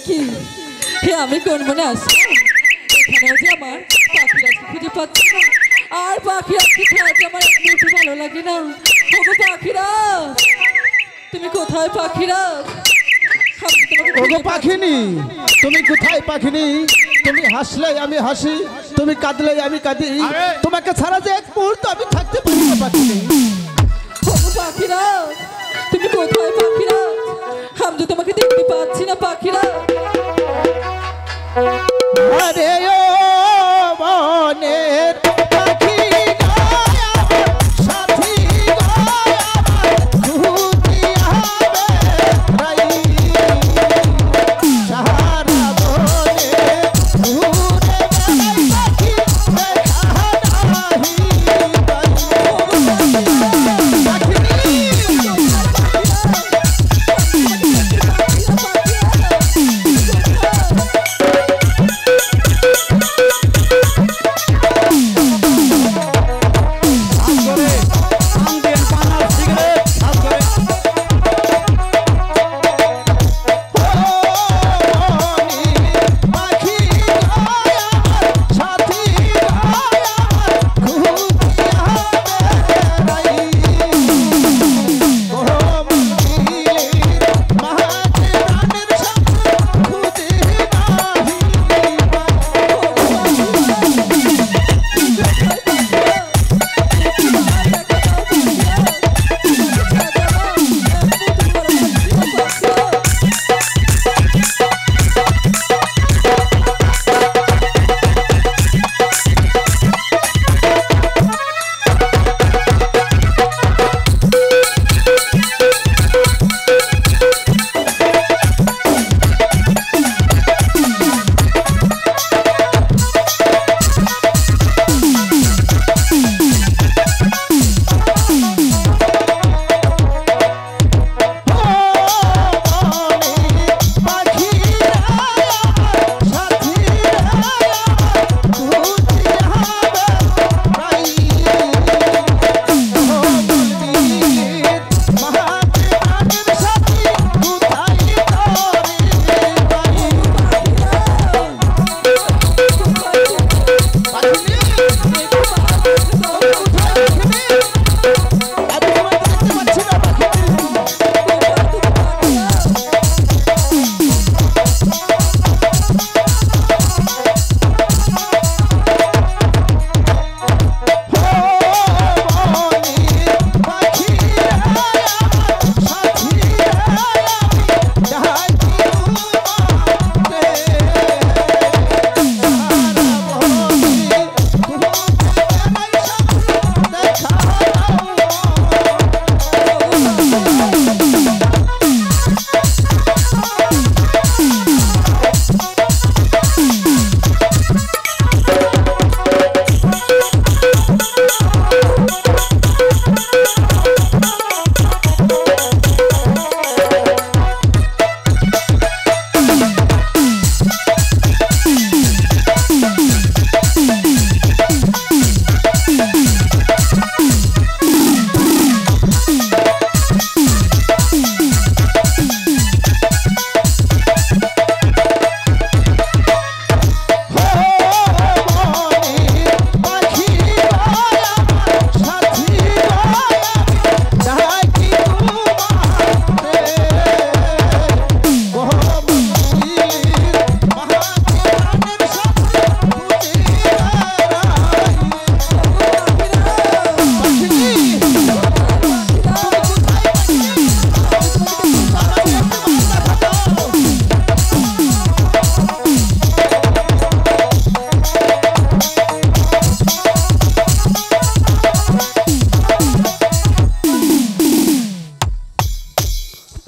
কি হে আমি কোন মনে আসি এখানে যে আমার পাখিরাজকে খুঁজে পাচ্ছি না আর পাখিরাজকে ছাড়াতে আমার একটু ভালো লাগে না ওগো পাখিরাজ তুমি কোথায় পাখিরাজ ওগো পাখিনি তুমি কোথায় পাখিনি তুমি হাসলে আমি হাসি তুমি কাঁদলে আমি কাঁদি তোমাকে ছাড়া যে এক মুহূর্ত আমি থাকতে পারি না পাখিনি ওগো পাখিরাজ তুমি কোথায় পাখিরাজ আমি তো তোমাকে দেখতে পাচ্ছি না পাখিরাজ আরে ও মনের পাখি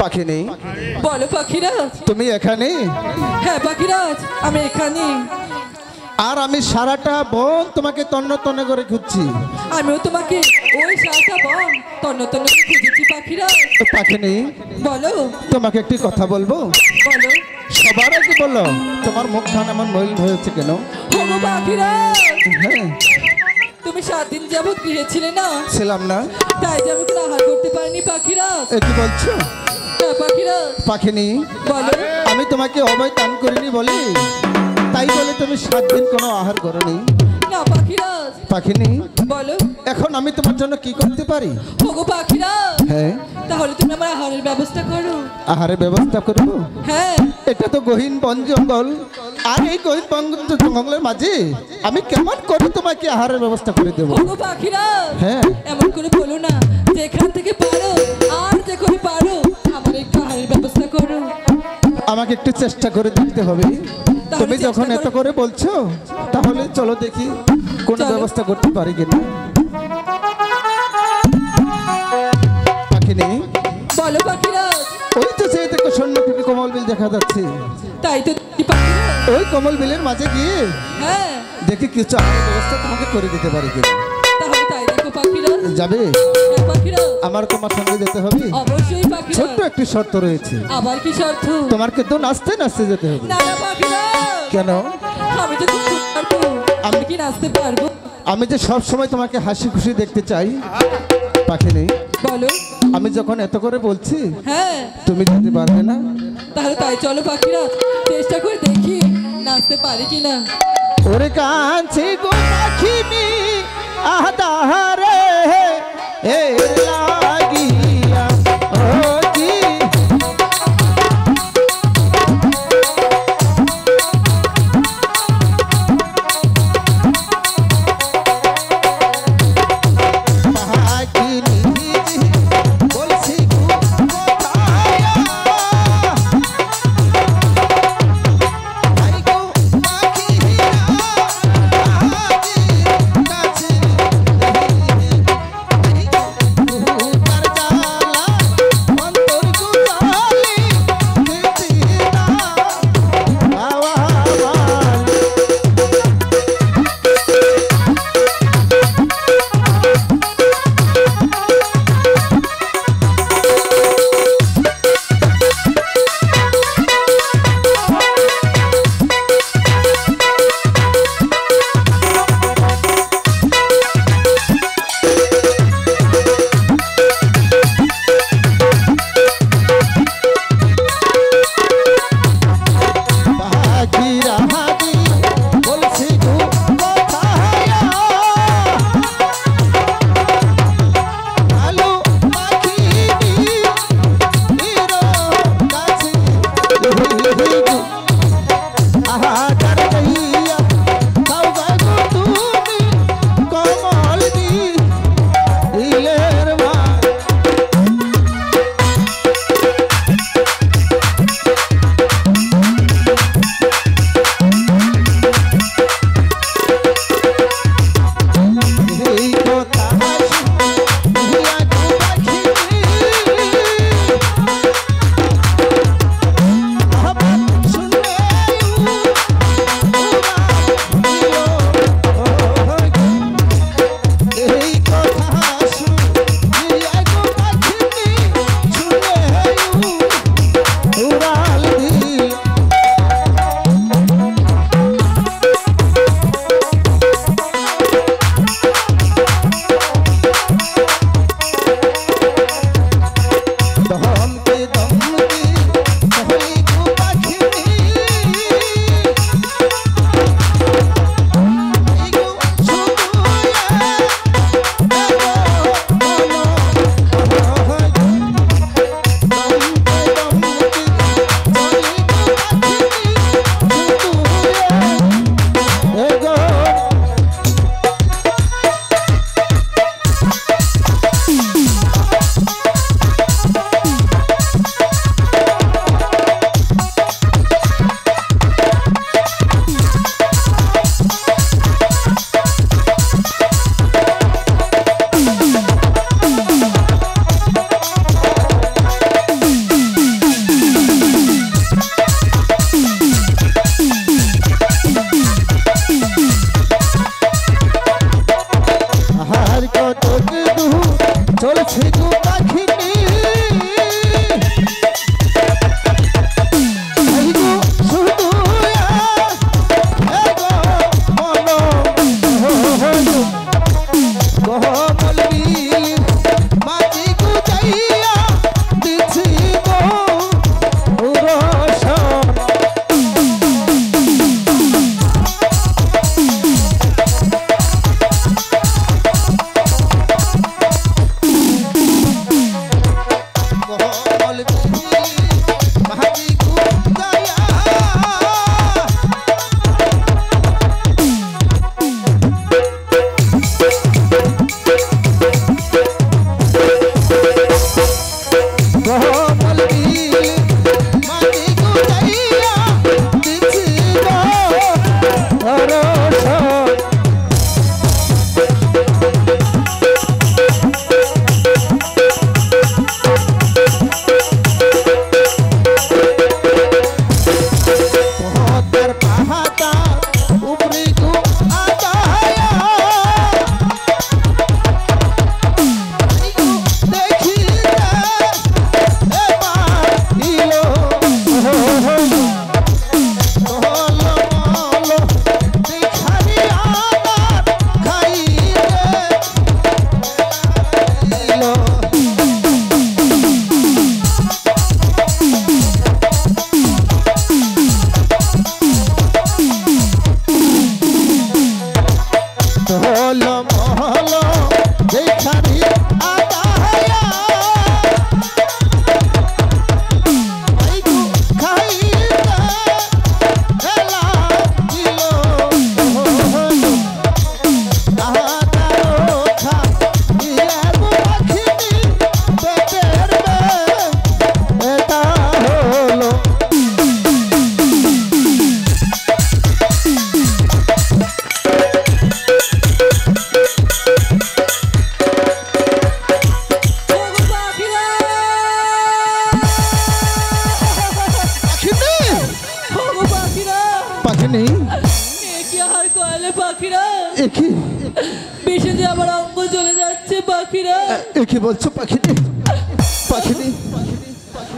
পাখিনি বলো পাখিরাজ তুমি এখানে হ্যাঁ পাখিরাজ আমি এখানে আর আমি সারাটা বন তোমাকে তন্ন তন্ন করে খুঁজছি আমিও তোমাকে ওই সারাটা বন তন্ন তন্ন করে খুঁজেছি পাখিরাজ পাখিনি বলো তোমাকে একটি কথা বলবো বলো সবার আগে বলো তোমার মুখখান এমন মলিন হয়েছে কেন ওগো পাখিরাজ হ্যাঁ তুমি 7 দিন যাবত গৃহে ছিলে না ছিলাম না তাই যে আমি আহার করতে পারিনি পাখিরাজ কি বলছো হ্যাঁ পাখিরাজ পাখিনি বলো আমি তোমাকে অভয় দান করিনি বলে তাই বলে তুমি 7 দিন কোনো আহার করনি? না পাখিরাজ। পাখিনি, বলো এখন আমি তোমার জন্য কি করতে পারি? ওগো পাখিরাজ, হ্যাঁ তাহলে তুমি আমার আহারের ব্যবস্থা করো। আহারের ব্যবস্থা করব? হ্যাঁ। এটা তো গহীন বন জঙ্গল, আর এই গহীন বন জঙ্গলের মাঝে আমি কেমন করে তোমাকে আহারের ব্যবস্থা করে দেবো? ওগো পাখিরাজ, হ্যাঁ এমন করে বলো না, যেখান থেকে পারো আর যে করে পারো আমার একটু আহারের ব্যবস্থা করো। আমাকে একটু চেষ্টা করে দেখতে হবে। তুমি যখন এত করে বলছো তাহলে চলো দেখি কোনো ব্যবস্থা করতে পারি কিনা। পাখিনি, বলো পাখিরাজ। ওই তো সেই দেখো সন্ন্যটিকে কমল বিল দেখা যাচ্ছে। তাই তো পাখিরাজ। ওই কমল বিলের মাঝে গিয়ে হ্যাঁ দেখি কিছু আহারের ব্যবস্থা তোমাকে করে দিতে পারি কিনা। তাহলে তাই দেখো পাখিরাজ। যাবে? হ্যাঁ পাখিরাজ, আমার তোমার সঙ্গে যেতে হবে। অবশ্যই পাখিরাজ। ছোট্ট একটি শর্ত রয়েছে। আবার কি শর্ত? তোমার কিন্তু নাচতে নাচতে যেতে হবে। না না পাখিরাজ, কেন? আমি তো খুব পারবো। আমি কি নাচতে পারবো? আমি যে সব সময় তোমাকে হাসি খুশি দেখতে চাই। পাখিনি, বলো। আমি যখন এত করে বলছি হ্যাঁ তুমি যেতে পারবে না? তাহলে তাই চলো পাখিরাজ, চেষ্টা করে দেখি নাচতে পারি কিনা। ওরে কাঁচি গো পাখিনি আহারে এ লাগিয়া ও কি শুন বুঝাইয়া দিছি গো রসদ। পদ্মার পাহাড় উপরে গো আদায়া কি বলছো পাখিনি? পাখিনি,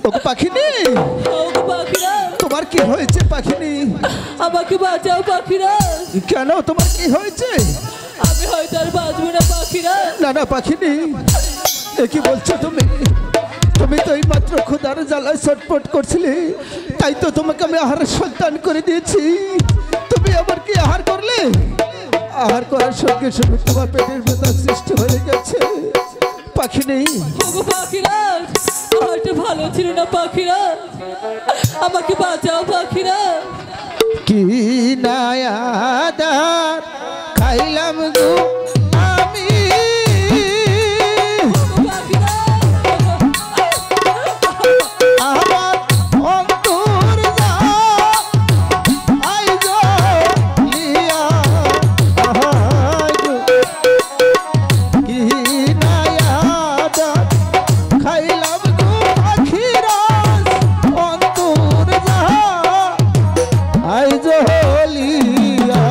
ও পাখিনি, তোমার কি হয়েছে পাখিনি? আমাকে বাঁচাও পাখিরা। কেন, তোমার কি হয়েছে? আমি হয়তো আর বাঁচবো না পাখিরা। না না পাখিনি, কি বলছো তুমি? তুমি তো এই মাত্র খোদার জ্বালায় ছটফট করছিলে, তাই তো তোমাকে আমি আহারের সন্তান করে দিয়েছি। তুমি আবার কি আহার করলে? আহার করার সঙ্গে সঙ্গে তোমার পেটের ব্যথা সৃষ্টি হয়ে গেছে পাখিনি। পাখিরা হয়তো ভালো ছিল না পাখিরা, আমাকে বাঁচাও পাখিরা। কি নায়াদার খাইলাম গো আমি, আমার অন্তর যা আইজ লিয়া কি নায়াদার খাইলাম গো আখিরা অন্তর যা আইজ লিয়া।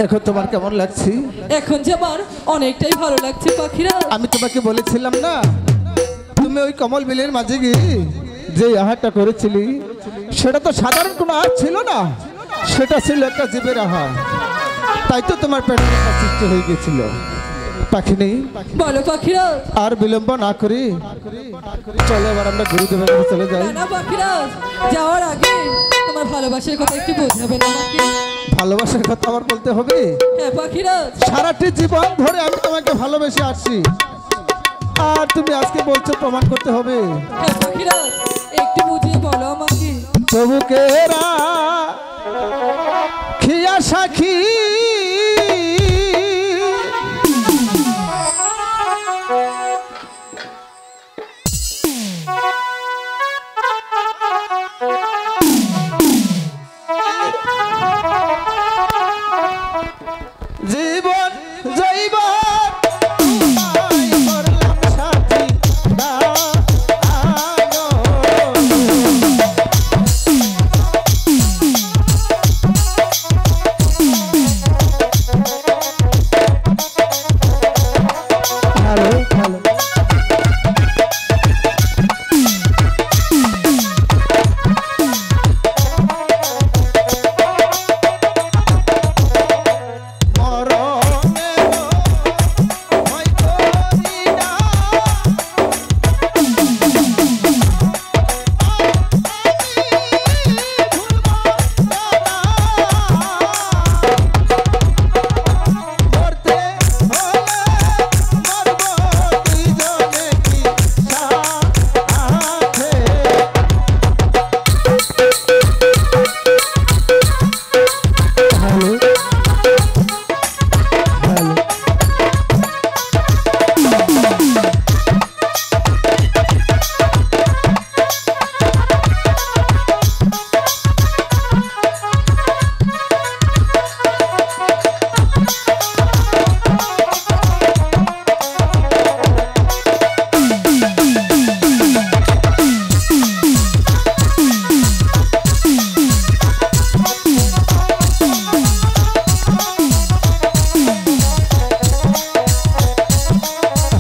এখন তোমার কেমন লাগছে? এখন যে আমার অনেকটাই ভালো লাগছে পাখিরাজ। আমি তোমাকে বলেছিলাম না, তুমি ওই কমল বিলের মাঝে গিয়ে যে আহারটা করেছিলি সেটা তো সাধারণ কোনো আহার ছিল না, সেটা ছিল একটা জীবের আহার। তাই তো তোমার পেটে একটা সৃষ্টি হয়ে গেছিল। পাখিনি, বলো পাখিরাজ। আর বিলম্ব না করি চলো এবার আমরা গুরুদেবের কাছে চলে যাই। না না পাখিরাজ, যাওয়ার আগে তোমার ভালোবাসার কথা একটু বোঝাবেন আমাকে। ভালোবাসার কথা আবার বলতে হবে? হ্যাঁ পাখিরাজ। সারাটি জীবন ধরে আমি তোমাকে ভালোবেসে আসছি, আর তুমি আজকে বলছো প্রমাণ করতে হবে? হ্যাঁ পাখিরাজ, একটু বুঝিয়ে বলো আমাকে। তবুকেরা খিয়া সাখী জীবন জৈবন তোমায় করলাম সাথী দানো।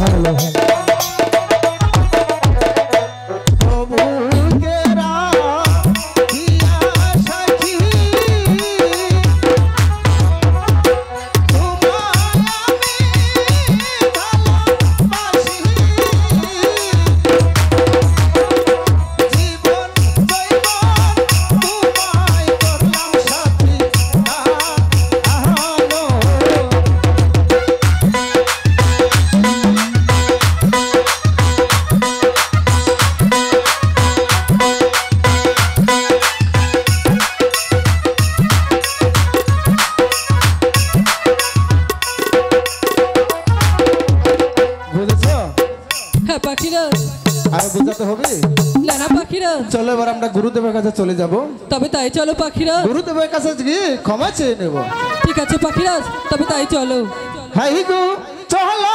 হ্যালো হ্যালো আরো বোঝাতে হবে? না না পাখিরাজ, চলো এবার আমরা গুরুদেবের কাছে চলে যাব। তবে তাই চলো পাখিরাজ। গুরুদেবের কাছে গিয়ে ক্ষমা চেয়ে নেব। ঠিক আছে পাখিরাজ, তবে তাই চলো। হাই গো চলো